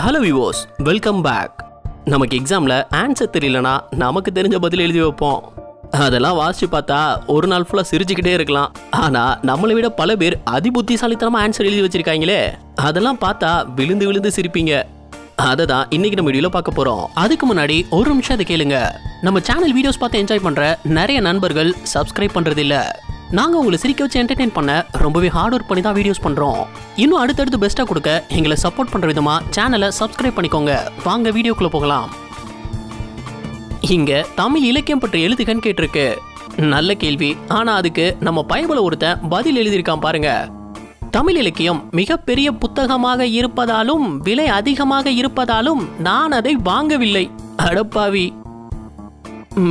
Hello விவோஸ், welcome back. நமக்கு எக்ஸாமில் answer தெரியலனா நமக்கு தெரிஞ்ச பதில் எழுதி வைப்போம். அதெல்லாம் வாசித்து பார்த்தா ஒரு நாள் ஃபுல்லாக சிரிச்சுக்கிட்டே இருக்கலாம். ஆனால் நம்மளை விட பல பேர் அதிபுத்திசாலித்தனமாக ஆன்சர் எழுதி வச்சிருக்காங்களே, அதெல்லாம் பார்த்தா விழுந்து விழுந்து சிரிப்பீங்க. அதை தான் இன்னைக்கு நம்ம வீடியோவில் பார்க்க போகிறோம். அதுக்கு முன்னாடி ஒரு நிமிஷம் அதை கேளுங்க. நம்ம சேனல் வீடியோஸ் பார்த்து என்ஜாய் பண்ணுற நிறைய நண்பர்கள் சப்ஸ்கிரைப் பண்ணுறது இல்லை. நாங்கள் உங்களை சிரிக்க வச்சு என்டர்டெயின் பண்ண ரொம்பவே ஹார்ட் ஒர்க் பண்ணி தான் வீடியோஸ் பண்ணுறோம். இன்னும் அடுத்தடுத்து பெஸ்ட்டாக கொடுக்க எங்களை சப்போர்ட் பண்ணுற விதமாக சேனலை சப்ஸ்கிரைப் பண்ணிக்கோங்க. வாங்க வீடியோக்குள்ளே போகலாம். இங்கே தமிழ் இலக்கியம் பற்றி எழுதுகன்னு கேட்டிருக்கு. நல்ல கேள்வி. ஆனால் அதுக்கு நம்ம பைபிளை ஒருத்தன் பதில் எழுதியிருக்கான் பாருங்க. தமிழ் இலக்கியம் மிகப்பெரிய புத்தகமாக இருப்பதாலும் விலை அதிகமாக இருப்பதாலும் நான் அதை வாங்கவில்லை. அடப்பாவி.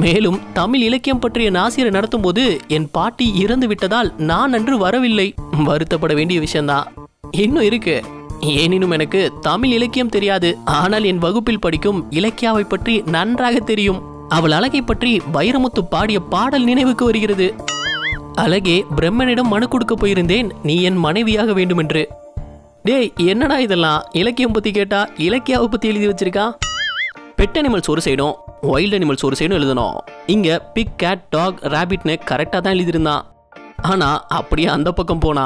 மேலும் தமிழ் இலக்கியம் பற்றிய நாசிரை நடத்தும் போது என் பாட்டி இறந்து விட்டதால் நான் அன்று வரவில்லை. வருத்தப்பட வேண்டிய விஷயம்தான். இன்னும் இருக்கு. ஏனினும் எனக்கு தமிழ் இலக்கியம் தெரியாது. ஆனால் என் வகுப்பில் படிக்கும் இலக்கியாவை பற்றி நன்றாக தெரியும். அவள் அழகை பற்றி வைரமுத்து பாடிய பாடல் நினைவுக்கு வருகிறது. அழகே, பிரம்மனிடம் மனு கொடுக்க போயிருந்தேன், நீ என் மனைவியாக வேண்டும் என்று. டேய், என்னடா இதெல்லாம்? இலக்கியம் பத்தி கேட்டா இலக்கியாவை பத்தி எழுதி வச்சிருக்கா. பெட் அனிமல்ஸ் ஒரு சைடும் வைல்ட் அனிமல்ஸ் ஒரு சைடும் எழுதணும். இங்க பிக், கேட், டாக், ராபிட்னு கரெக்டா தான் எழுதியிருந்தான். ஆனா அப்படியே அந்த பக்கம் போனா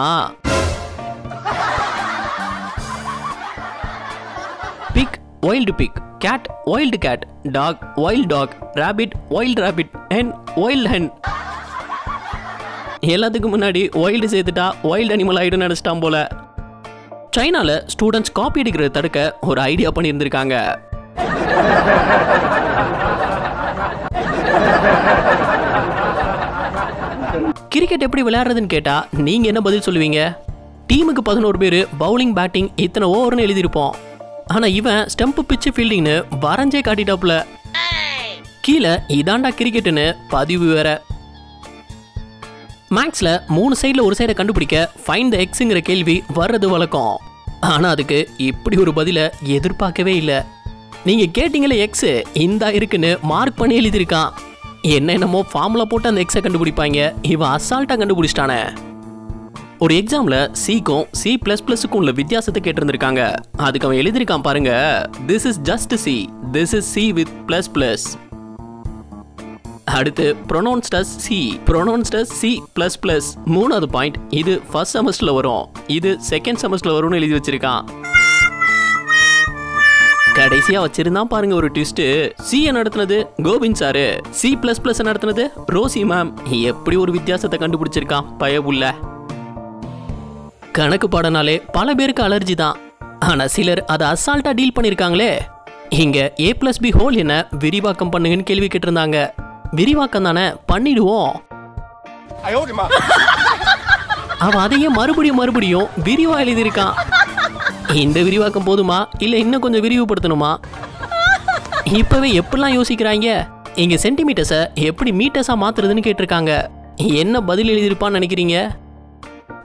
pig wild pig, cat wild cat, dog wild dog, rabbit wild rabbit, hen wild hen. எல்லாத்துக்கும் முன்னாடி வைல்டு சேர்த்துட்டா வைல்ட் அனிமல் ஆயிடும் நினைச்சிட்டான் போல. சைனால ஸ்டூடெண்ட்ஸ் காப்பி அடிக்கிறத தடுக்க ஒரு ஐடியா பண்ணியிருந்திருக்காங்க. கிரிக்கெட் எப்படி விளையாடுறதுன்னு கேட்டா நீங்க என்ன பதில் சொல்லுவீங்க? டீமுக்கு 11 பேர், பவுலிங் பேட்டிங் இத்தனை ஓவர்னு எழுதியிருப்போம். ஆனா இவன் ஸ்டம்ப், பிச்சு, ஃபீல்டிங்னு வரைஞ்சே காட்டிட்டாப்ல. கீழே இதாண்டா கிரிக்கெட்டுன்னு பதிவு வேற. மேக்ஸ்ல 3 சைடுல ஒரு சைடை கண்டுபிடிக்க ஃபைண்ட் த எக்ஸ்ங்கிற கேள்வி வர்றது வழக்கம். ஆனா அதுக்கு இப்படி ஒரு பதில எதிர்பார்க்கவே இல்லை. நீங்க கேட்டீங்களே எக்ஸ் இந்தா இருக்குன்னு மார்க் பண்ணி எழுதியிருக்கான். என்னென்னமோ ஃபார்முலா போட்டு அந்த எக்ஸை கண்டுபிடிப்பாங்க. இவன் அசால்ட்டா கண்டுபிடிச்சிட்டானே. ஒரு எக்ஸாம்ல சிக்கும் C++க்கும் உள்ள வித்தியாசத்தை கேட்டிருந்திருக்காங்க. அதுக்கு அவன் எழுதியிருக்கான் பாருங்க. This is just C, this is C with plus plus. அடுத்து pronounced as C, pronounced as C++. மூணாவது பாயிண்ட், இது ஃபர்ஸ்ட் செமஸ்டர்ல வரும், இது செகண்ட் செமஸ்டர்ல வரும்னு எழுதி வச்சிருக்கான். கடைசியா வச்சிருந்தான் பாருங்க ஒரு ட்விஸ்ட். C நடத்துனது கோவிந்த் சாரு, C++ நடத்துனது ரோசி மேம். எப்படி ஒரு வித்தியாசத்தை கண்டுபிடிச்சிருக்கான் பயபுள்ள. கணக்கு பாடனாலே பல பேருக்கு அலர்ஜி தான். ஆனா சிலர் அதை அசால்ட்டா டீல் பண்ணிருக்காங்களே. இங்க A+B ஹோல் என்ன விரிவாக்கம் பண்ணுங்கன்னு கேள்வி கேட்டிருந்தாங்க. விரிவாக்கம் தானே, பண்ணிடுவோம். அவன் அதையே மறுபடியும் விரிவா எழுதியிருக்கான். இந்த விரிவாக்கம் போதுமா இல்ல இன்னும் கொஞ்சம் விரிவுபடுத்தணுமா? இப்பவே எப்படிலாம் யோசிக்கிறாங்க. இங்க சென்டிமீட்டர்ஸை எப்படி மீட்டர்ஸா மாத்துறதுன்னு கேட்டிருக்காங்க. என்ன பதில் எழுதியிருப்பான்னு நினைக்கிறீங்க?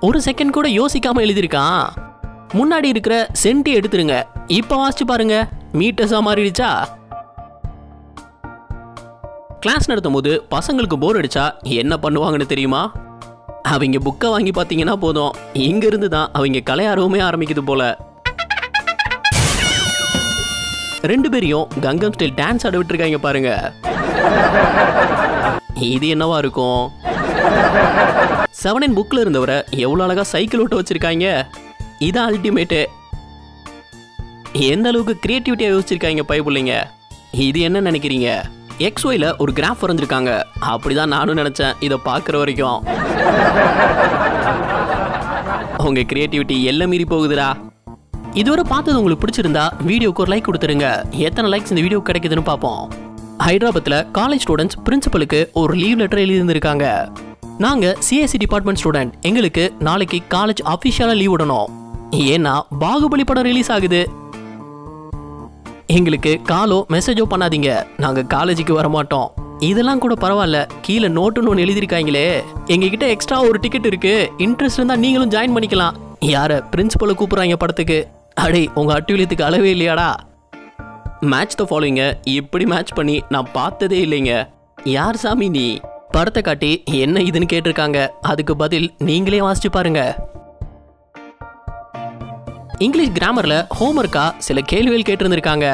ஒரு செகண்ட் கூட யோசிக்காம எழுதியிருக்கான். முன்னாடி இருக்கிற சென்டி எடுத்துருங்க, இப்ப வாசிச்சு பாருங்க, மீட்டர்ஸா மாறிடுச்சா? கிளாஸ் நடத்தும் போது பசங்களுக்கு போர் அடிச்சா என்ன பண்ணுவாங்கன்னு தெரியுமா? அவங்க புக்கை வாங்கி பார்த்தீங்கன்னா போதும், இங்க இருந்து தான் அவங்க கலையார்வமே ஆரம்பிக்குது போல. 2 பேரையும் கங்கம் ஸ்டைல் டான்ஸ் ஆட விட்டுருக்காங்க பாருங்க. இது என்னவா இருக்கும்? 7 புக்ல இருந்தவரை எவ்வளவு அழகா சைக்கிள் ஓட்ட வச்சிருக்காங்க. இது அல்டிமேட். எந்த அளவுக்கு கிரியேட்டிவிட்டியா யோசிச்சிருக்காங்க பைபிள்ளைங்க. இது என்ன நினைக்கிறீங்க? XYல ஒரு கிராஃப் வரைஞ்சிருக்காங்க. அப்படிதான் நானும் நினைச்சேன் இதை பார்க்குற வரைக்கும். உங்க கிரியேட்டிவிட்டி எல்லாம் மீறி போகுதுடா. இதுவரை பார்த்தது உங்களுக்கு பிடிச்சிருந்தா வீடியோக்கு ஒரு லைக் கொடுத்துருங்க. எத்தனை லைக்ஸ் இந்த வீடியோ கிடைக்குதுன்னு பார்ப்போம். ஹைதராபாத்தில் காலேஜ் ஸ்டூடெண்ட்ஸ் பிரின்சிபலுக்கு ஒரு லீவ் லெட்டர் எழுதியிருந்திருக்காங்க. நாங்க CSE டிபார்ட்மெண்ட் ஸ்டூடெண்ட், எங்களுக்கு நாளைக்கு காலேஜ் அஃபிஷியலா லீவ் விடணும். ஏன்னா பாகுபலி படம் ரிலீஸ் ஆகுது. எங்களுக்கு காலோ மெசேஜோ பண்ணாதீங்க, நாங்க காலேஜுக்கு வர மாட்டோம். இதெல்லாம் கூட பரவாயில்ல, கீழே நோட்டுன்னு ஒன்று எழுதியிருக்காங்களே. எங்ககிட்ட எக்ஸ்ட்ரா ஒரு டிக்கெட் இருக்கு, இன்ட்ரெஸ்ட் இருந்தா நீங்களும் ஜாயின் பண்ணிக்கலாம். யார? பிரின்சிபலை கூப்பிடுறாங்க படத்துக்கு. அடே, உங்க அட்டுவிலியத்துக்கு அளவே இல்லையாடா? மேட்ச் த ஃபாலோயிங்க இப்படி மேட்ச் பண்ணி நான் பார்த்ததே இல்லைங்க. யார் சாமி நீ? படத்தை காட்டி என்ன இதுன்னு கேட்டிருக்காங்க. அதுக்கு பதில் நீங்களே வாசிச்சு பாருங்க. இங்கிலீஷ் கிராமர்ல ஹோம்ஒர்க்கா சில கேள்விகள் கேட்டிருந்திருக்காங்க.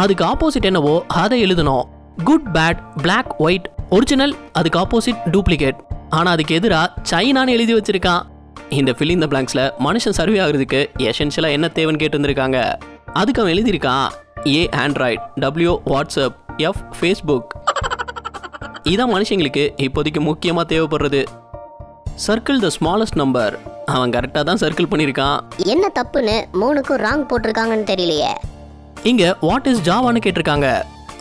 அதுக்கு ஆப்போசிட் என்னவோ அதை எழுதணும். Good bad, black white, original, அதுக்கு ஆப்போசிட் டூப்ளிகேட். ஆனா அதுக்கு எதிராக சைனான்னு எழுதி வச்சிருக்கான். இந்த ஃபில் இன் த பிளாங்க்ஸ்ல மனுஷன் சர்வே ஆகுறதுக்கு எசென்ஷியலா என்ன தேவைன்னு கேட்டிருந்திருக்காங்க. அதுக்கு அவன் எழுதியிருக்கான் A Android, W WhatsApp, F Facebook. இதான் மனுஷங்களுக்கு இப்போதைக்கு முக்கியமாக தேவைப்படுறது. Circle the smallest number. அவன் கரெக்டாக தான் சர்க்கிள் பண்ணியிருக்கான். என்ன தப்புன்னு 3க்கும் ராங் போட்டிருக்காங்கன்னு தெரியலையே. இங்க வாட் இஸ் ஜாவான்னு கேட்டிருக்காங்க.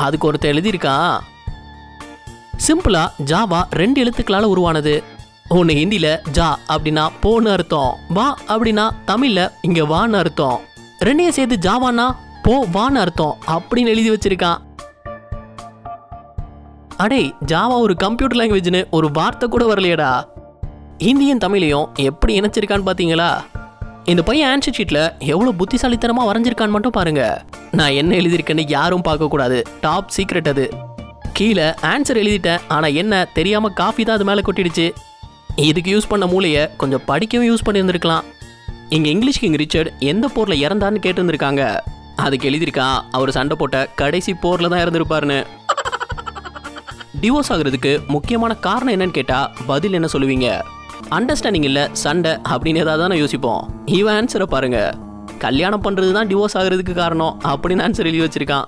அதுக்கு ஒருத்தர் எழுதியிருக்கான் சிம்பிளா ஜாவா 2 எழுத்துக்களால உருவானது. ஒன்று ஹிந்தியில ஜா அப்படின்னா போன்னு அர்த்தம், வா அப்படின்னா தமிழ்ல இங்க வான்னு அர்த்தம், ரெண்டையும் சேர்த்து ஜாவானா போ வான்னு அர்த்தம் அப்படின்னு எழுதி வச்சிருக்கான். அடே, ஜாவா ஒரு கம்ப்யூட்டர் லாங்குவேஜ்னு ஒரு வார்த்தை கூட வரலையடா. ஹிந்தியும் தமிழையும் எப்படி இணைச்சிருக்கான்னு பாத்தீங்களா? இந்த பையன் ஆன்சர் ஷீட்ல எவ்வளவு புத்திசாலித்தனமா வரைஞ்சிருக்கான்னு மட்டும் பாருங்க. நான் என்ன எழுதியிருக்கேன்னு யாரும் பார்க்க கூடாது, டாப் சீக்ரெட் அது. கீழே ஆன்சர் எழுதிட்டேன், ஆனா என்ன தெரியாம காஃபி தான் அது மேல கொட்டிடுச்சு. இதுக்கு யூஸ் பண்ண மூளையை கொஞ்சம் படிக்கவும் யூஸ் பண்ணியிருந்திருக்கலாம். இங்க இங்கிலீஷ் கிங் ரிச்சர்ட் எந்த போர்ல இறந்தான்னு கேட்டிருந்திருக்காங்க. அதுக்கு எழுதியிருக்கான் அவர் சண்டை போட்ட கடைசி போர்ல தான் இறந்திருப்பாருன்னு. டிவோர்ஸ் ஆகுறதுக்கு முக்கியமான காரணம் என்னன்னு கேட்டா பதில் என்ன சொல்லுவீங்க? அண்டர்ஸ்டாண்டிங் இல்ல சண்டை அப்படின்னு ஏதாவது தானே யோசிப்போம். இவன் ஆன்சரை பாருங்க, கல்யாணம் பண்றது தான் டிவோர்ஸ் ஆகுறதுக்கு காரணம் அப்படின்னு ஆன்சர் எழுதி வச்சிருக்கான்.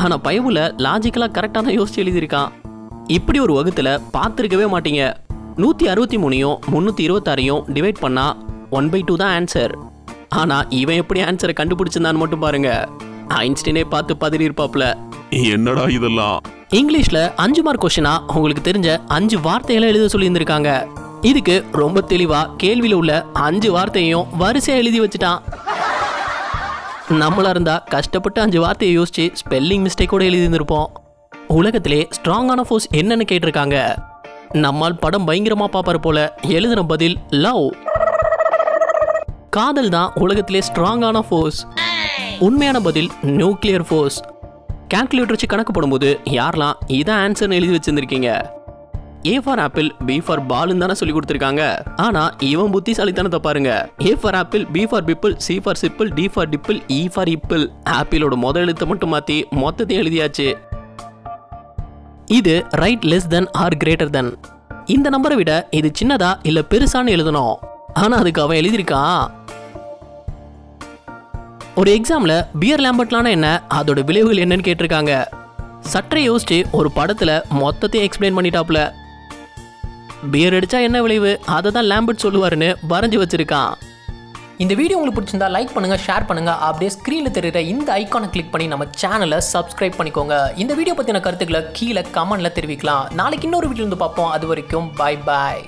ஆனா பைபிள்ல லாஜிக்கலா கரெக்டா தான் யோசிச்சு எழுதியிருக்கான். இப்படி ஒரு வகுத்துல பார்த்துருக்கவே மாட்டீங்க. 163யும் 326யும் டிவைட் பண்ணா 1/2 தான் ஆன்சர். ஆனா இவன் எப்படி ஆன்சரை கண்டுபிடிச்சிருந்தான்னு மட்டும் பாருங்க. ஐன்ஸ்டீனே பார்த்து பதறி இருப்பாப்ல. என்னடா இதெல்லாம்? இங்கிலீஷ்ல 5 மார்க் கொஸ்டினா உங்களுக்கு தெரிஞ்ச 5 வார்த்தைகளை எழுத சொல்லி இருந்திருக்காங்க. இதுக்கு ரொம்ப தெளிவா கேள்வியில உள்ள 5 வார்த்தையும் வரிசையா எழுதி வச்சுட்டான். நம்மளா இருந்தா கஷ்டப்பட்டு 5 வார்த்தையை யோசிச்சு ஸ்பெல்லிங் மிஸ்டேக் கூட எழுதி இருந்திருப்போம். உலகத்திலே ஸ்ட்ராங்கான ஃபோர்ஸ் என்னன்னு கேட்டிருக்காங்க. நம்மால் படம் பயங்கரமா பாப்பாரு போல எழுதின பதில் லவ். காதல் தான் உலகத்திலே ஸ்ட்ராங்கான ஃபோர்ஸ். உண்மையான பதில் நியூக்ளியர் ஃபோர்ஸ். கால்குலேட்டர் வச்சு கணக்கு போடும்போது யாரெல்லாம் இதான் ஆன்சர்னு எழுதி வச்சிருந்திருக்கீங்க? A for apple, B for பால்னு தானே சொல்லி கொடுத்துருக்காங்க. ஆனா இவன் புத்திசாலித்தனத்தை பாருங்க. A for apple, B for pipple, C for cipple, D for dipple, E for ipple. ஆப்பிளோட முதல் எழுத்தை மட்டும் மாத்தி மொத்தத்தையும் எழுதியாச்சு. இது right less than or greater than. இந்த நம்பரை விட இது சின்னதா இல்ல பெருசான்னு எழுதணும். ஆனா அதுக்கு அவன் எழுதியிருக்கான் ஒரு எக்ஸாம்ல பியர் லேம்பர்ட்லான என்ன, அதோட விளைவுகள் என்னன்னு கேட்டிருக்காங்க. சற்றே யோசிச்சு ஒரு படத்துல மொத்தத்தையும் எக்ஸ்பிளைன் பண்ணிட்டாப்ல. பியர் அடிச்சா என்ன விளைவு, அதை தான் லேம்பர்ட் சொல்லுவாருன்னு வரைஞ்சி வச்சிருக்கான். இந்த வீடியோ உங்களுக்கு பிடிச்சிருந்தா லைக் பண்ணுங்க, ஷேர் பண்ணுங்க. அப்படியே ஸ்க்ரீன்ல தெரியுற இந்த ஐகானை கிளிக் பண்ணி நம்ம சேனலை சப்ஸ்கிரைப் பண்ணிக்கோங்க. இந்த வீடியோ பத்தின கருத்துக்களை கீழே கமெண்ட்ல தெரிவிக்கலாம். நாளைக்கு இன்னொரு வீடியோ வந்து பார்ப்போம். அது வரைக்கும் பை பாய்.